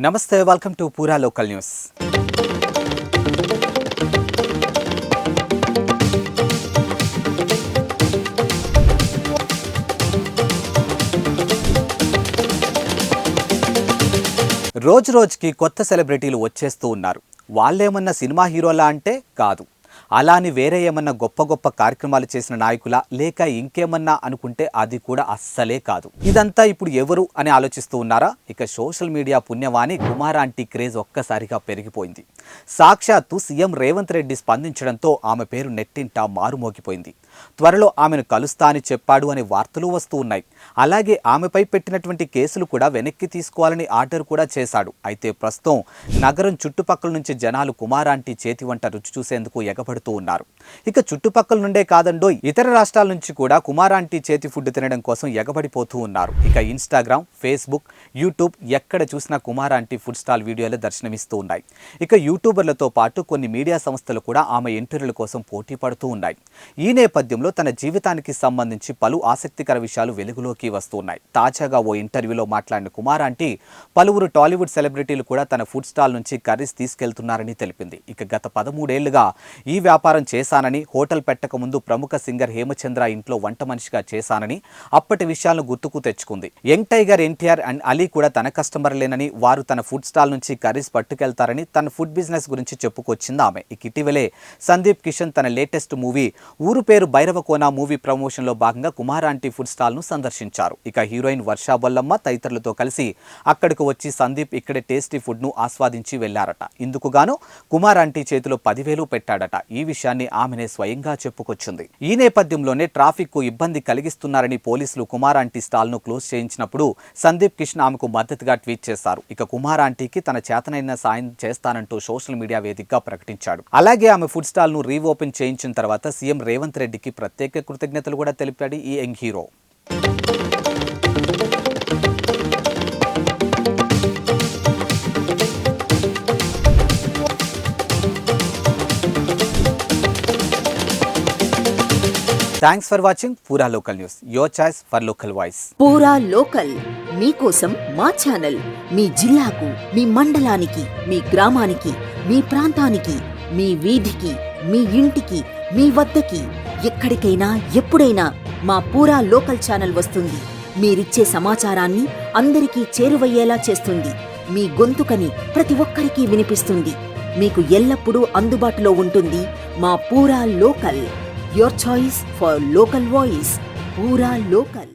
నమస్తే, welcome to పూరా local news. రోజు రోజుకి కొత్త సెలబ్రిటీలు వచ్చేస్తూ ఉన్నారు. వాళ్ళేమన్నా సినిమా హీరోలా అంటే కాదు. అలాని వేరే ఏమన్నా గొప్ప గొప్ప కార్యక్రమాలు చేసిన నాయకులా లేక ఇంకేమన్నా అనుకుంటే అది కూడా అస్సలే కాదు. ఇదంతా ఇప్పుడు ఎవరు అని ఆలోచిస్తూ ఉన్నారా? ఇక social media Punyavani Kumar aunty craze ఒక్కసారిగా పెరిగిపోయింది. సాక్షాత్తు సీఎం రేవంత్ రెడ్డి స్పందించడంతో ఆమె పేరు నెట్టింట మారుమోగిపోయింది. త్వరలో ఆమెను కలుస్తా అని చెప్పాడు అనే వార్తలు వస్తూ ఉన్నాయి. అలాగే ఆమెపై పెట్టినటువంటి కేసులు కూడా వెనక్కి తీసుకోవాలని ఆర్డర్ కూడా చేశాడు. అయితే ప్రస్తుతం నగరం చుట్టుపక్కల నుంచి జనాలు కుమార్ ఆంటీ చేతి వంట రుచి చూసేందుకు ఎగబడుతూ ఉన్నారు. ఇక చుట్టుపక్కల నుండే కాదండో, ఇతర రాష్ట్రాల నుంచి కూడా కుమార్ ఆంటీ చేతి ఫుడ్ తినడం కోసం ఎగబడిపోతూ ఉన్నారు. ఇక ఇన్స్టాగ్రామ్, ఫేస్బుక్, యూట్యూబ్ ఎక్కడ చూసినా కుమార్ ఆంటీ ఫుడ్ స్టాల్ వీడియోలు దర్శనమిస్తూ ఉన్నాయి. ఇక యూట్యూబర్లతో పాటు కొన్ని మీడియా సంస్థలు కూడా ఆమె ఇంటర్వ్యూల కోసం పోటీ పడుతూ ఉన్నాయి. ఈ నేపథ్యంలో తన జీవితానికి సంబంధించి పలు ఆసక్తికర విషయాలు వెలుగులోకి వస్తున్నాయి. తాజాగా ఓ ఇంటర్వ్యూలో మాట్లాడిన కుమార్ ఆంటీ పలువురు టాలీవుడ్ సెలబ్రిటీలు కూడా తన ఫుడ్ స్టాల్ నుంచి కర్రీస్ తీసుకెళ్తున్నారని తెలిపింది. ఇక గత 13 ఏళ్లుగా ఈ వ్యాపారం చేశానని, హోటల్ పెట్టక ముందు ప్రముఖ సింగర్ హేమచంద్ర ఇంట్లో వంట మనిషిగా చేశానని అప్పటి విషయాలను గుర్తుకు తెచ్చుకుంది. Young tiger NTR and Ali కూడా తన కస్టమర్లేనని, వారు తన ఫుడ్ స్టాల్ నుంచి కర్రీస్ పట్టుకెళ్తారని తన ఫుడ్ బిజినెస్ గురించి చెప్పుకొచ్చింది ఆమె. ఇక ఇటీవలే సందీప్ కిషన్ తన లేటెస్ట్ మూవీ ఊరు పేరు భైరవకోన మూవీ ప్రమోషన్లో భాగంగా కుమార్ ఆంటీ ఫుడ్ స్టాల్ను సందర్శించారు. ఇక హీరోయిన్ వర్షా బొల్లమ్మ తదితరులతో కలిసి అక్కడికి వచ్చి సందీప్ ఇక్కడే టేస్టీ ఫుడ్ను ఆస్వాదించి వెళ్లారట. ఇందుకు గాను కుమార్ ఆంటీ చేతిలో 10,000 పెట్టాడట. ఈ విషయాన్ని ఆమెనే స్వయంగా చెప్పుకొచ్చింది. ఈ నేపథ్యంలోనే ట్రాఫిక్ కు ఇబ్బంది కలిగిస్తున్నారని పోలీసులు కుమార్ ఆంటీ స్టాల్ను క్లోజ్ చేయించినప్పుడు సందీప్ కిషన్ ఆమెకు మద్దతుగా ట్వీట్ చేశారు. ఇక కుమార్ ఆంటీకి తన చేతనైన సాయం చేస్తానంటూ సోషల్ మీడియా వేదికగా ప్రకటించాడు. అలాగే ఆమె ఫుడ్ స్టాల్ను రీఓపెన్ చేయించిన తర్వాత సీఎం రేవంత్ రెడ్డికి ప్రత్యేక కృతజ్ఞతలు కూడా తెలిపాడు ఈ young hero. Thanks for watching Pura local news, your choice for local voice. Pura local మీకోసం మా ఛానల్. మీ జిల్లాకు, మీ మండలానికి, మీ గ్రామానికి, మీ ప్రాంతానికి, మీ వీధికి, మీ ఇంటికి, మీ వద్దకి, ఎక్కడికైనా ఎప్పుడైనా మా పూరా లోకల్ ఛానల్ వస్తుంది. మీరిచ్చే సమాచారాన్ని అందరికీ చేరువయ్యేలా చేస్తుంది. మీ గొంతుకని ప్రతి ఒక్కరికి వినిపిస్తుంది. మీకు ఎల్లప్పుడూ అందుబాటులో ఉంటుంది మా పూరా local. Your choice for local voice. Pura Local.